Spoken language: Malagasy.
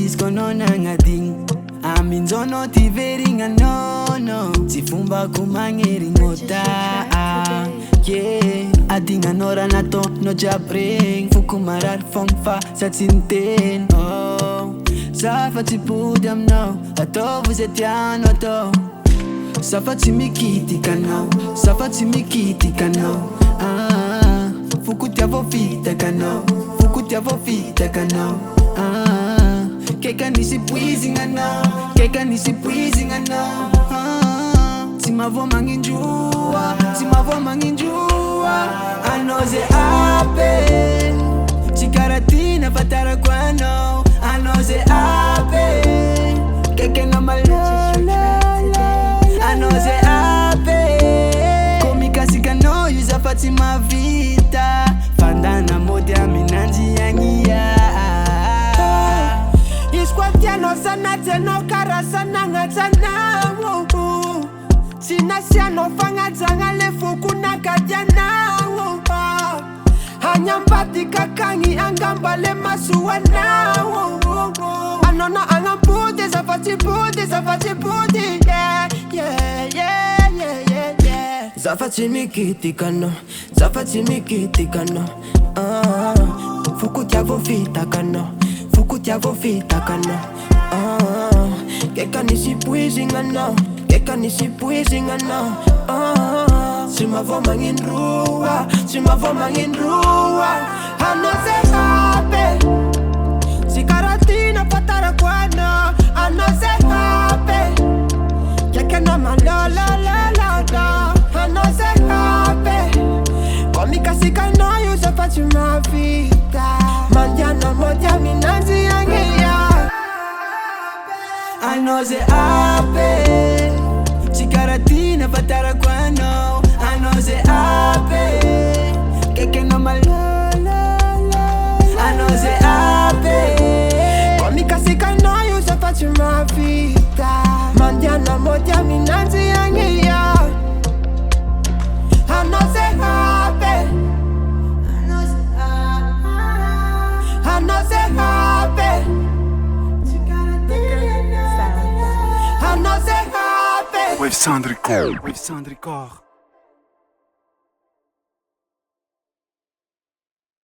izy no nagnadigny amin'izao tiveringa no tsy fombako magneringota adignanao raha nataonao jiaby regny foko marary fogna fa za tsy niteny za fa tsy pody aminao ataovy zay tianao atao za fa tsy mikitika anao za fa tsy mikitika anao foko tia voafitaka anao foko tia voafitaka anao keka nisy poizigna anao keka nisy poizigna anao tsy mavoa magnindroa tsy mavoa magnindroa anao zay ape tsy karaha ty nafantarako anao anao zay ape kekena malala anao zay ape ko mikasika anao io za fa tsy mavita fandana mody aminanjy agnia izy koa tianao sanaty anao karaha sanagnajanao tsy nasianao fagnajagna le foko nagadianao anyambadika akagny angamba le masoanao anao na agnampody za fa tsy pody za fa tsy pody za fa tsy mikitika anao za fa tsy mikitika anao foko tia voafitaka anao foko tia voafitaka anao keka nisy poizigna anao keka nisy poizigna anao tsy mavoa magnindroa tsy mavoa magnindroa anao zay ape tsy karaha ty nafantarako anao anao zay ape kekena malalalalala anao zay ape ko mikasika anao io za fa tsy mavita mandiana mody aminanjy agnia anao zay ape tsy karaha ty nafantarako anao anao zay ape kekena malala anao zay ape ko mikasika anao io za fa tsy mavita mandiana mody aminanjy agnia anao zay ape anao zay ape anao zay ape Wave Sound Record.